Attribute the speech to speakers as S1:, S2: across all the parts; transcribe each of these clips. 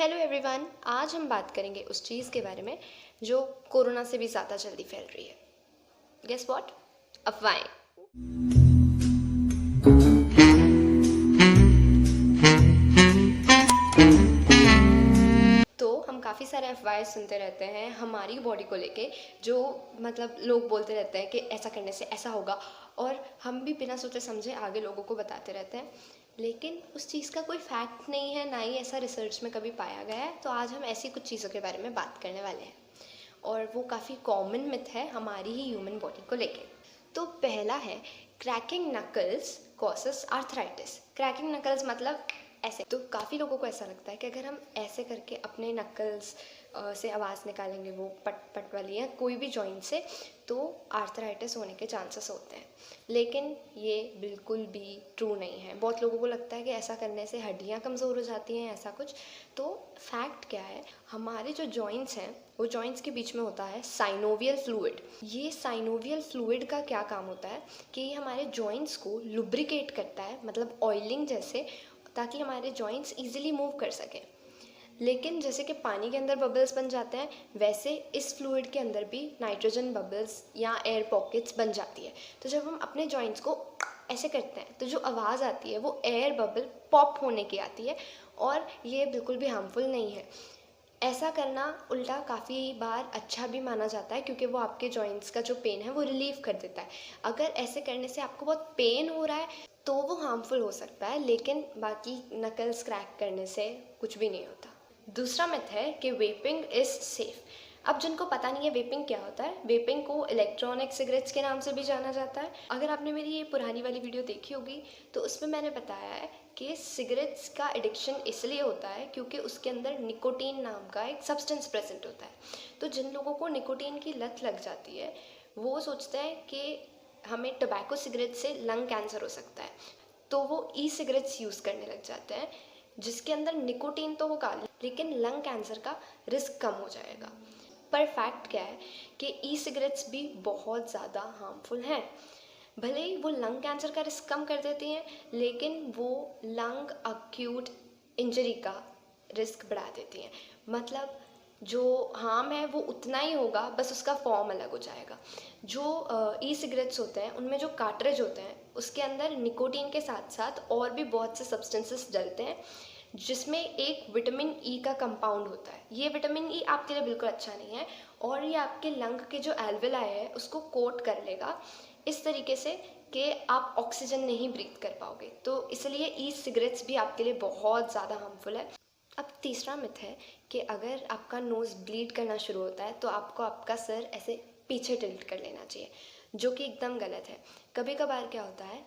S1: Hello everyone, आज हम बात करेंगे उस चीज़ के बारे में जो कोरोना से भी ज़्यादा जल्दी फैल रही है। Guess what? अफवाहें। तो हम काफ़ी सारे अफवाहें सुनते रहते हैं हमारी बॉडी को लेके, जो मतलब लोग बोलते रहते हैं कि ऐसा करने से ऐसा होगा, और हम भी बिना सोचे समझे आगे लोगों को बताते रहते हैं। लेकिन उस चीज़ का कोई फैक्ट नहीं है, ना ही ऐसा रिसर्च में कभी पाया गया है। तो आज हम ऐसी कुछ चीज़ों के बारे में बात करने वाले हैं, और वो काफ़ी कॉमन मिथ है हमारी ही ह्यूमन बॉडी को लेके। तो पहला है, cracking knuckles causes arthritis. Cracking knuckles मतलब ऐसे। तो काफ़ी लोगों को ऐसा लगता है कि अगर हम ऐसे करके अपने नकल्स से आवाज़ निकालेंगे, वो पट पट वाली या कोई भी जॉइंट से, तो आर्थराइटिस होने के चांसेस होते हैं। लेकिन ये बिल्कुल भी ट्रू नहीं है। बहुत लोगों को लगता है कि ऐसा करने से हड्डियाँ कमज़ोर हो जाती हैं, ऐसा कुछ। तो फैक्ट क्या है, हमारे जो जॉइंट्स हैं वो जॉइंट्स के बीच में होता है साइनोवियल फ्लूइड। ये साइनोवियल फ्लूइड का क्या काम होता है कि ये हमारे जॉइंट्स को लुब्रिकेट करता है, मतलब ऑयलिंग जैसे, ताकि हमारे जॉइंट्स इजीली मूव कर सकें। लेकिन जैसे कि पानी के अंदर बबल्स बन जाते हैं, वैसे इस फ्लूइड के अंदर भी नाइट्रोजन बबल्स या एयर पॉकेट्स बन जाती है। तो जब हम अपने जॉइंट्स को ऐसे करते हैं तो जो आवाज़ आती है वो एयर बबल पॉप होने की आती है, और ये बिल्कुल भी हार्मफुल नहीं है। ऐसा करना उल्टा काफ़ी बार अच्छा भी माना जाता है, क्योंकि वो आपके जॉइंट्स का जो पेन है वो रिलीव कर देता है। अगर ऐसे करने से आपको बहुत पेन हो रहा है तो वो हार्मफुल हो सकता है, लेकिन बाकी नकल्स क्रैक करने से कुछ भी नहीं होता। दूसरा मिथ है कि वेपिंग इज़ सेफ़। अब जिनको पता नहीं है वेपिंग क्या होता है, वेपिंग को इलेक्ट्रॉनिक सिगरेट्स के नाम से भी जाना जाता है। अगर आपने मेरी ये पुरानी वाली वीडियो देखी होगी तो उसमें मैंने बताया है कि सिगरेट्स का एडिक्शन इसलिए होता है क्योंकि उसके अंदर निकोटीन नाम का एक सब्सटेंस प्रेजेंट होता है। तो जिन लोगों को निकोटीन की लत लग जाती है वो सोचते हैं कि हमें टोबैको सिगरेट से लंग कैंसर हो सकता है, तो वो ई सिगरेट्स यूज़ करने लग जाते हैं, जिसके अंदर निकोटीन तो होगा लेकिन लंग कैंसर का रिस्क कम हो जाएगा। पर फैक्ट क्या है कि ई सिगरेट्स भी बहुत ज़्यादा हार्मफुल हैं। भले ही वो लंग कैंसर का रिस्क कम कर देती हैं, लेकिन वो लंग अक्यूट इंजरी का रिस्क बढ़ा देती हैं। मतलब जो हार्म है वो उतना ही होगा, बस उसका फॉर्म अलग हो जाएगा। जो ई सिगरेट्स होते हैं उनमें जो कार्ट्रिज होते हैं उसके अंदर निकोटीन के साथ साथ और भी बहुत से सब्सटेंसेस डलते हैं, जिसमें एक विटामिन ई का कंपाउंड होता है। ये विटामिन ई आपके लिए बिल्कुल अच्छा नहीं है, और ये आपके लंग के जो एल्वेलाई है उसको कोट कर लेगा इस तरीके से कि आप ऑक्सीजन नहीं ब्रीथ कर पाओगे। तो इसलिए ई सिगरेट्स भी आपके लिए बहुत ज़्यादा हार्मफुल है। अब तीसरा मिथ है कि अगर आपका नोज़ ब्लीड करना शुरू होता है तो आपको आपका सर ऐसे पीछे टिल्ट कर लेना चाहिए, जो कि एकदम गलत है। कभी कभार क्या होता है,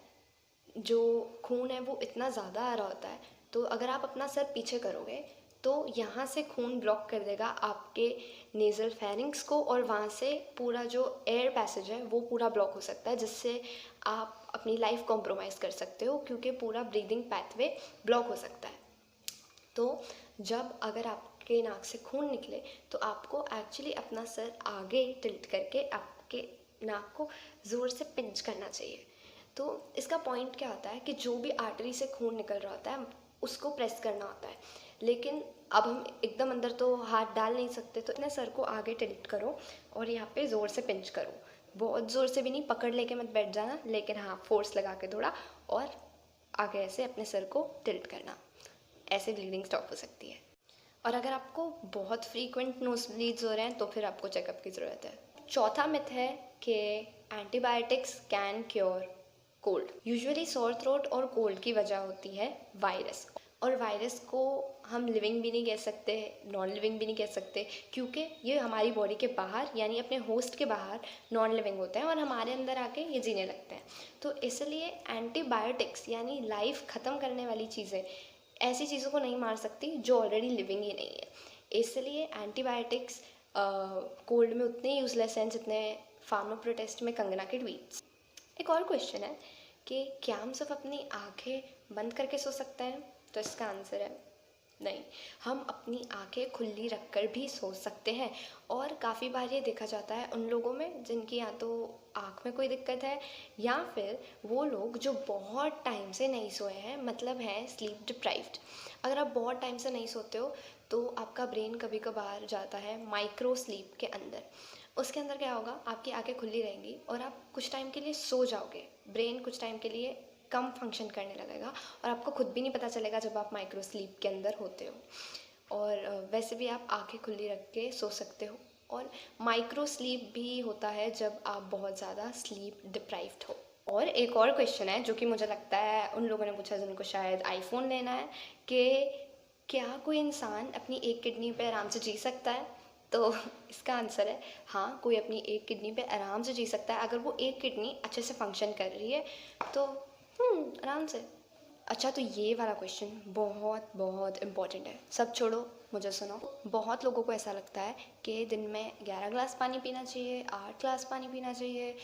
S1: जो खून है वो इतना ज़्यादा आ रहा होता है, तो अगर आप अपना सर पीछे करोगे तो यहाँ से खून ब्लॉक कर देगा आपके नेज़ल फेरिंग्स को, और वहाँ से पूरा जो एयर पैसेज है वो पूरा ब्लॉक हो सकता है, जिससे आप अपनी लाइफ कॉम्प्रोमाइज़ कर सकते हो, क्योंकि पूरा ब्रीदिंग पैथवे ब्लॉक हो सकता है। तो जब अगर आपके नाक से खून निकले तो आपको एक्चुअली अपना सर आगे टिल्ट करके आपके नाक को ज़ोर से पिंच करना चाहिए। तो इसका पॉइंट क्या होता है कि जो भी आर्टरी से खून निकल रहा होता है उसको प्रेस करना होता है, लेकिन अब हम एकदम अंदर तो हाथ डाल नहीं सकते, तो अपने सर को आगे टिल्ट करो और यहाँ पे ज़ोर से पिंच करो। बहुत ज़ोर से भी नहीं, पकड़ लेके मत बैठ जाना, लेकिन हाँ फोर्स लगा के थोड़ा, और आगे ऐसे अपने सर को टिल्ट करना। ऐसे ब्लीडिंग स्टॉप हो सकती है। और अगर आपको बहुत फ्रीक्वेंट नोज ब्लीड्स हो रहे हैं तो फिर आपको चेकअप की ज़रूरत है। चौथा मिथ है कि antibiotics can cure cold. Usually sore throat और कोल्ड की वजह होती है वायरस, और वायरस को हम लिविंग भी नहीं कह सकते, नॉन लिविंग भी नहीं कह सकते, क्योंकि ये हमारी बॉडी के बाहर यानी अपने होस्ट के बाहर नॉन लिविंग होते हैं और हमारे अंदर आके ये जीने लगते हैं। तो इसलिए एंटीबायोटिक्स यानी लाइफ ख़त्म करने वाली चीज़ें ऐसी चीज़ों को नहीं मार सकती जो ऑलरेडी लिविंग ही नहीं है। इसलिए एंटीबायोटिक्स कोल्ड में उतने यूज़लेस हैं जितने फार्मा प्रोटेस्ट में कंगना के ट्वीट्स। एक और क्वेश्चन है कि क्या हम सब अपनी आंखें बंद करके सो सकते हैं? तो इसका आंसर है नहीं, हम अपनी आंखें खुली रखकर भी सो सकते हैं। और काफ़ी बार ये देखा जाता है उन लोगों में जिनकी या तो आँख में कोई दिक्कत है, या फिर वो लोग जो बहुत टाइम से नहीं सोए हैं, मतलब हैं स्लीप डिप्राइव्ड। अगर आप बहुत टाइम से नहीं सोते हो तो आपका ब्रेन कभी कभार जाता है माइक्रो स्लीप के अंदर। उसके अंदर क्या होगा, आपकी आंखें खुली रहेंगी और आप कुछ टाइम के लिए सो जाओगे। ब्रेन कुछ टाइम के लिए कम फंक्शन करने लगेगा और आपको खुद भी नहीं पता चलेगा जब आप माइक्रो स्लीप के अंदर होते हो। और वैसे भी आप आंखें खुली रख के सो सकते हो। और माइक्रो स्लीप भी होता है जब आप बहुत ज़्यादा स्लीप डिप्राइव्ड हो। और एक और क्वेश्चन है जो कि मुझे लगता है उन लोगों ने पूछा जिनको शायद आईफोन लेना है, कि क्या कोई इंसान अपनी एक किडनी पे आराम से जी सकता है? तो इसका आंसर है हाँ, कोई अपनी एक किडनी पे आराम से जी सकता है अगर वो एक किडनी अच्छे से फंक्शन कर रही है तो आराम से। अच्छा, तो ये वाला क्वेश्चन बहुत बहुत इम्पोर्टेंट है। सब छोड़ो, मुझे सुनो। बहुत लोगों को ऐसा लगता है कि दिन में 11 ग्लास पानी पीना चाहिए, 8 ग्लास पानी पीना चाहिए।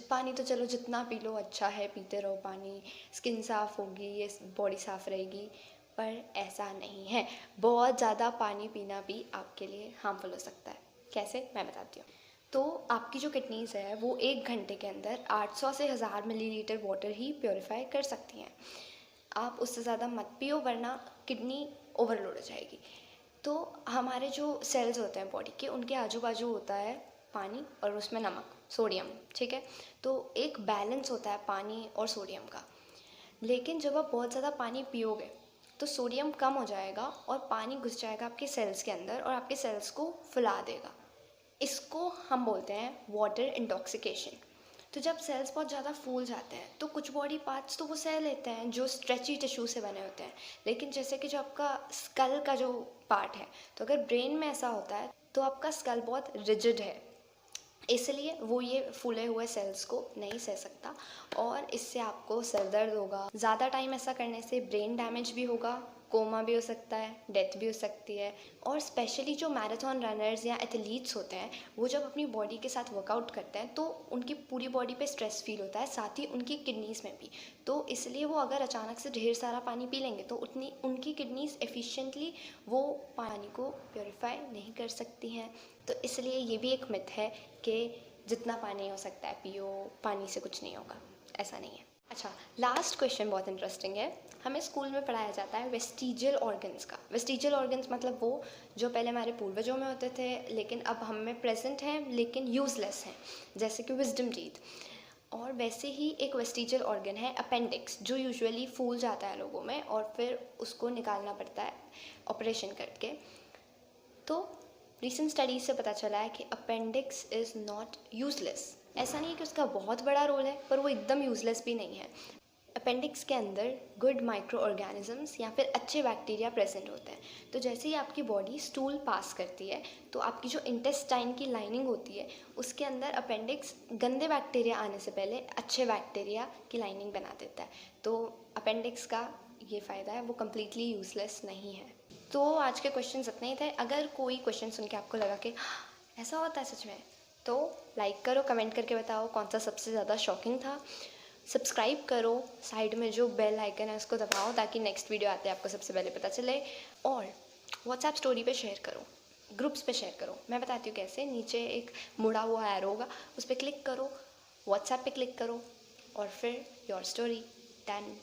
S1: पानी तो चलो जितना पी लो अच्छा है, पीते रहो पानी, स्किन साफ़ होगी, ये बॉडी साफ़ रहेगी। पर ऐसा नहीं है। बहुत ज़्यादा पानी पीना भी आपके लिए हार्मफुल हो सकता है। कैसे, मैं बताती हूँ। तो आपकी जो किडनीज़ है वो 1 घंटे के अंदर 800 से 1000 मिलीलीटर वाटर ही प्योरीफाई कर सकती हैं। आप उससे ज़्यादा मत पियो वरना किडनी ओवरलोड हो जाएगी। तो हमारे जो सेल्स होते हैं बॉडी के, उनके आजू बाजू होता है पानी और उसमें नमक, सोडियम, ठीक है। तो एक बैलेंस होता है पानी और सोडियम का। लेकिन जब आप बहुत ज़्यादा पानी पियोगे तो सोडियम कम हो जाएगा और पानी घुस जाएगा आपके सेल्स के अंदर और आपके सेल्स को फुला देगा। इसको हम बोलते हैं वाटर इंटॉक्सिकेशन। तो जब सेल्स बहुत ज़्यादा फूल जाते हैं तो कुछ बॉडी पार्ट्स तो वो सह लेते हैं जो स्ट्रेची टिश्यू से बने होते हैं। लेकिन जैसे कि जो आपका स्कल का जो पार्ट है, तो अगर ब्रेन में ऐसा होता है तो आपका स्कल बहुत रिजिड है, इसलिए वो ये फूले हुए सेल्स को नहीं सह सकता और इससे आपको सर दर्द होगा। ज़्यादा टाइम ऐसा करने से ब्रेन डैमेज भी होगा, कोमा भी हो सकता है, डेथ भी हो सकती है। और स्पेशली जो मैराथन रनर्स या एथलीट्स होते हैं, वो जब अपनी बॉडी के साथ वर्कआउट करते हैं तो उनकी पूरी बॉडी पे स्ट्रेस फील होता है, साथ ही उनकी किडनीज़ में भी। तो इसलिए वो अगर अचानक से ढेर सारा पानी पी लेंगे तो उतनी उनकी किडनीज़ एफिशिएंटली वो पानी को प्योरीफाई नहीं कर सकती हैं। तो इसलिए ये भी एक मिथ है कि जितना पानी हो सकता है पियो, पानी से कुछ नहीं होगा, ऐसा नहीं है। अच्छा, लास्ट क्वेश्चन बहुत इंटरेस्टिंग है। हमें स्कूल में पढ़ाया जाता है वेस्टिजियल ऑर्गन्स का। वेस्टिजियल ऑर्गन्स मतलब वो जो पहले हमारे पूर्वजों में होते थे लेकिन अब हम में प्रेजेंट हैं लेकिन यूज़लेस हैं, जैसे कि विजडम टीथ। और वैसे ही एक वेस्टिजियल ऑर्गन है अपेंडिक्स, जो यूजुअली फूल जाता है लोगों में और फिर उसको निकालना पड़ता है ऑपरेशन करके। तो रिसेंट स्टडीज से पता चला है कि अपेंडिक्स इज़ नॉट यूज़लेस। ऐसा नहीं है कि उसका बहुत बड़ा रोल है, पर वो एकदम यूज़लेस भी नहीं है। अपेंडिक्स के अंदर गुड माइक्रो ऑर्गेनिजम्स या फिर अच्छे बैक्टीरिया प्रेजेंट होते हैं। तो जैसे ही आपकी बॉडी स्टूल पास करती है तो आपकी जो इंटेस्टाइन की लाइनिंग होती है उसके अंदर अपेंडिक्स गंदे बैक्टीरिया आने से पहले अच्छे बैक्टीरिया की लाइनिंग बना देता है। तो अपेंडिक्स का ये फ़ायदा है, वो कम्प्लीटली यूज़लेस नहीं है। तो आज के क्वेश्चन इतने ही थे। अगर कोई क्वेश्चन सुन के आपको लगा कि ऐसा होता है सच में, तो लाइक करो, कमेंट करके बताओ कौन सा सबसे ज़्यादा शॉकिंग था। सब्सक्राइब करो, साइड में जो बेल आइकन है उसको दबाओ ताकि नेक्स्ट वीडियो आते आपको सबसे पहले पता चले। और व्हाट्सएप स्टोरी पे शेयर करो, ग्रुप्स पे शेयर करो। मैं बताती हूँ कैसे। नीचे एक मुड़ा हुआ एरो होगा, उस पर क्लिक करो, व्हाट्सएप पे क्लिक करो और फिर your story done.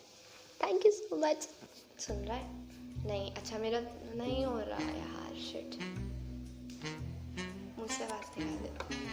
S1: Thank you so much. सुन रहा है? नहीं, अच्छा मेरा नहीं हो रहा है यार, शिट। मुझसे बात निकाल दे।